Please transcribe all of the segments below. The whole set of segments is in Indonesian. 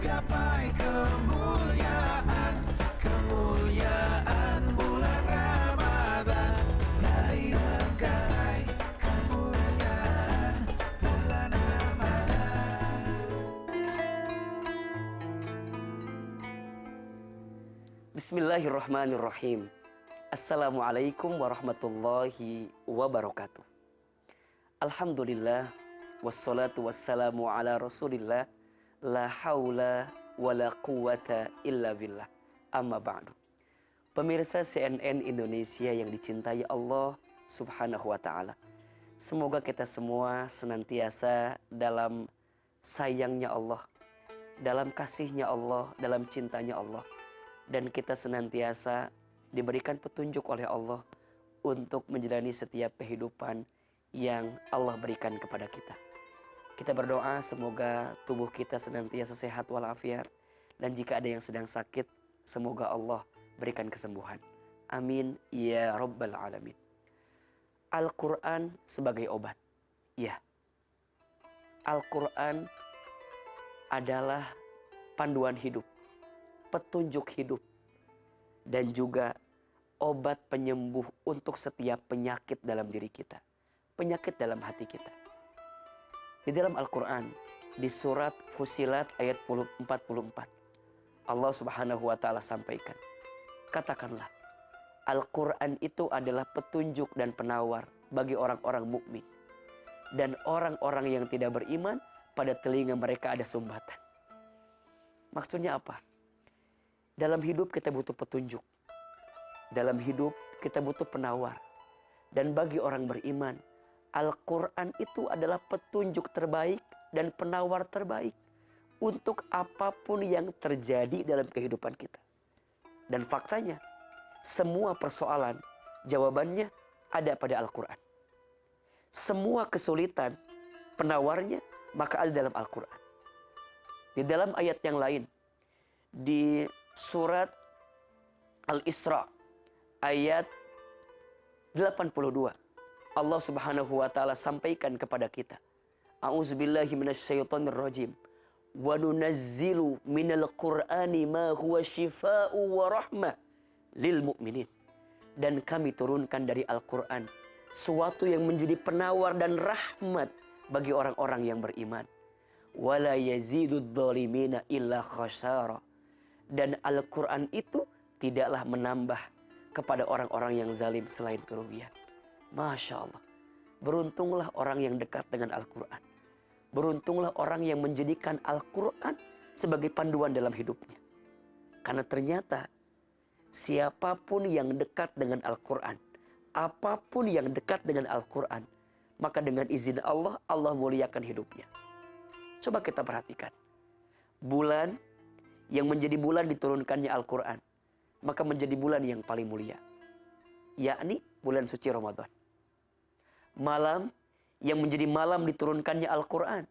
gapai kemuliaan, kemuliaan bulan Ramadan. Mari menggapai kemuliaan bulan Ramadan. Bismillahirrahmanirrahim. Assalamualaikum warahmatullahi wabarakatuh. Alhamdulillah, wassalatu wassalamu ala rasulillah, la haula wa la quwata illa billah, amma ba'du. Pemirsa CNN Indonesia yang dicintai Allah subhanahu wa ta'ala, semoga kita semua senantiasa dalam sayangnya Allah, dalam kasihnya Allah, dalam cintanya Allah, dan kita senantiasa diberikan petunjuk oleh Allah untuk menjalani setiap kehidupan yang Allah berikan kepada kita. Kita berdoa semoga tubuh kita senantiasa sehat walafiat, dan jika ada yang sedang sakit, semoga Allah berikan kesembuhan. Amin ya rabbal alamin. Al-Quran sebagai obat. Ya, Al-Quran adalah panduan hidup, petunjuk hidup, dan juga obat penyembuh untuk setiap penyakit dalam diri kita, penyakit dalam hati kita. Di dalam Al-Quran, di surat Fussilat ayat 44, Allah subhanahu wa ta'ala sampaikan, katakanlah, Al-Quran itu adalah petunjuk dan penawar bagi orang-orang mukmin, dan orang-orang yang tidak beriman pada telinga mereka ada sumbatan. Maksudnya apa? Dalam hidup kita butuh petunjuk, dalam hidup kita butuh penawar, dan bagi orang beriman, Al-Quran itu adalah petunjuk terbaik dan penawar terbaik untuk apapun yang terjadi dalam kehidupan kita. Dan faktanya, semua persoalan, jawabannya ada pada Al-Quran. Semua kesulitan, penawarnya maka ada dalam Al-Quran. Di dalam ayat yang lain, di surat Al-Isra ayat 82, Allah subhanahu wa ta'ala sampaikan kepada kita, A'udzubillahi minasyaitonir rajim, wa nunazzilu minal qur'ani ma huwa shifaa'u wa rahmah lil mu'minin. Dan kami turunkan dari Al-Quran suatu yang menjadi penawar dan rahmat bagi orang-orang yang beriman. Wala yazidud dhalimina illa khasara. Dan Al-Quran itu tidaklah menambah kepada orang-orang yang zalim selain kerugian. Masya Allah. Beruntunglah orang yang dekat dengan Al-Quran. Beruntunglah orang yang menjadikan Al-Quran sebagai panduan dalam hidupnya. Karena ternyata siapapun yang dekat dengan Al-Quran, apapun yang dekat dengan Al-Quran, maka dengan izin Allah, Allah muliakan hidupnya. Coba kita perhatikan. Bulan yang menjadi bulan diturunkannya Al-Quran, maka menjadi bulan yang paling mulia, yakni bulan suci Ramadan. Malam yang menjadi malam diturunkannya Al-Quran,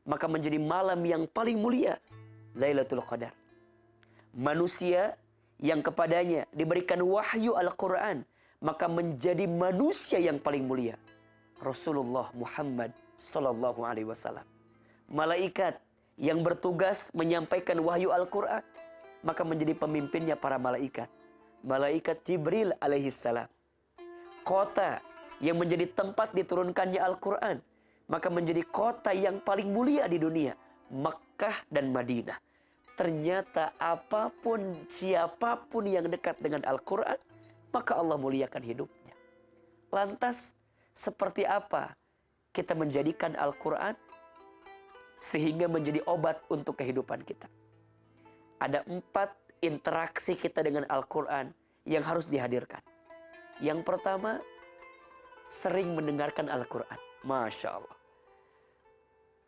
maka menjadi malam yang paling mulia, Lailatul Qadar. Manusia yang kepadanya diberikan wahyu Al-Quran, maka menjadi manusia yang paling mulia, Rasulullah Muhammad sallallahu alaihi wasallam. Malaikat yang bertugas menyampaikan wahyu Al-Quran, maka menjadi pemimpinnya para malaikat, malaikat Jibril alaihissalam. Kota yang menjadi tempat diturunkannya Al-Quran, maka menjadi kota yang paling mulia di dunia, Makkah dan Madinah. Ternyata apapun, siapapun yang dekat dengan Al-Quran, maka Allah muliakan hidupnya. Lantas, seperti apa kita menjadikan Al-Quran sehingga menjadi obat untuk kehidupan kita? Ada 4 interaksi kita dengan Al-Quran yang harus dihadirkan. Yang pertama, sering mendengarkan Al-Quran. Masya Allah.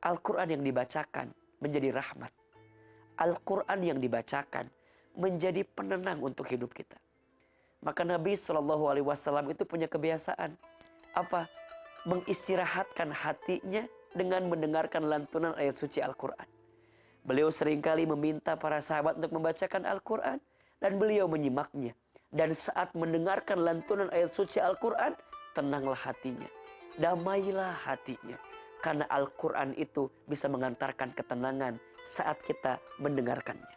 Al-Quran yang dibacakan menjadi rahmat. Al-Quran yang dibacakan menjadi penenang untuk hidup kita. Maka Nabi SAW itu punya kebiasaan. Apa? Mengistirahatkan hatinya dengan mendengarkan lantunan ayat suci Al-Quran. Beliau seringkali meminta para sahabat untuk membacakan Al-Quran, dan beliau menyimaknya. Dan saat mendengarkan lantunan ayat suci Al-Quran, tenanglah hatinya, damailah hatinya, Karena Al-Quran itu bisa mengantarkan ketenangan saat kita mendengarkannya.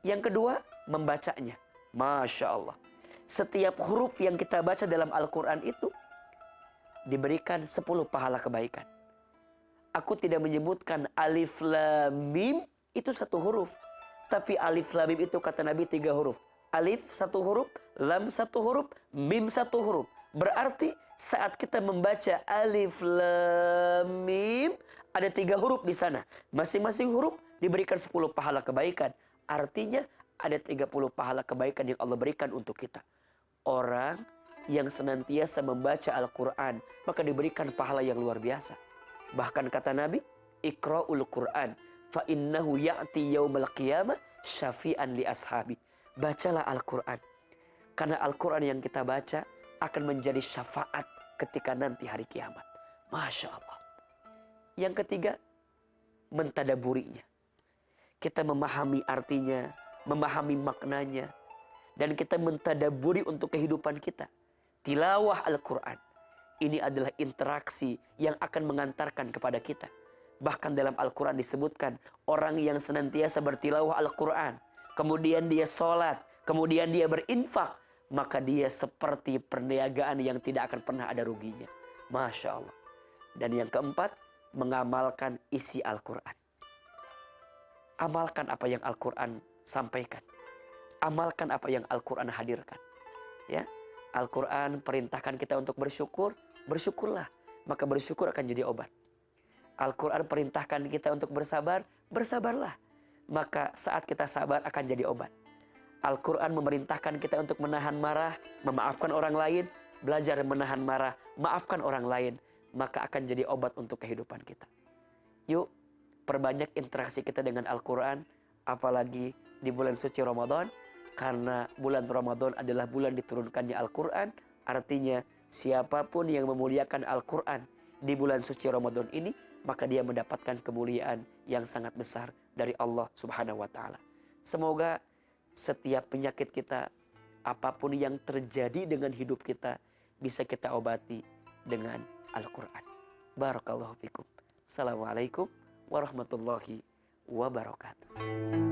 Yang kedua, membacanya. Masya Allah. Setiap huruf yang kita baca dalam Al-Quran itu diberikan 10 pahala kebaikan. Aku tidak menyebutkan alif lam mim itu 1 huruf. Tapi alif lam mim itu kata Nabi 3 huruf. Alif 1 huruf, lam 1 huruf, mim 1 huruf. Berarti saat kita membaca alif lam mim ada 3 huruf di sana. Masing-masing huruf diberikan 10 pahala kebaikan. Artinya ada 30 pahala kebaikan yang Allah berikan untuk kita. Orang yang senantiasa membaca Al-Quran maka diberikan pahala yang luar biasa. Bahkan kata Nabi, Iqra'ul Quran fa innahu ya'ti yaumal qiyamah syafi'an li ashabi. Bacalah Al-Quran. Karena Al-Quran yang kita baca akan menjadi syafaat ketika nanti hari kiamat. Masya Allah. Yang ketiga, mentadaburinya. Kita memahami artinya, memahami maknanya, dan kita mentadaburi untuk kehidupan kita. Tilawah Al-Quran. Ini adalah interaksi yang akan mengantarkan kepada kita. Bahkan dalam Al-Quran disebutkan, orang yang senantiasa bertilawah Al-Quran, kemudian dia sholat, kemudian dia berinfak, maka dia seperti perniagaan yang tidak akan pernah ada ruginya. Masya Allah. Dan yang keempat, mengamalkan isi Al-Quran. Amalkan apa yang Al-Quran sampaikan. Amalkan apa yang Al-Quran hadirkan. Ya, Al-Quran perintahkan kita untuk bersyukur, bersyukurlah. Maka bersyukur akan jadi obat. Al-Quran perintahkan kita untuk bersabar, bersabarlah. Maka saat kita sabar akan jadi obat. Al-Quran memerintahkan kita untuk menahan marah, memaafkan orang lain, belajar menahan marah, maafkan orang lain, maka akan jadi obat untuk kehidupan kita. Yuk, perbanyak interaksi kita dengan Al-Quran, apalagi di bulan suci Ramadan, karena bulan Ramadan adalah bulan diturunkannya Al-Quran. Artinya siapapun yang memuliakan Al-Quran di bulan suci Ramadan ini, maka dia mendapatkan kemuliaan yang sangat besar dari Allah Subhanahu wa ta'ala. Semoga setiap penyakit kita, apapun yang terjadi dengan hidup kita, bisa kita obati dengan Al-Quran. Barakallahu fikum. Assalamualaikum warahmatullahi wabarakatuh.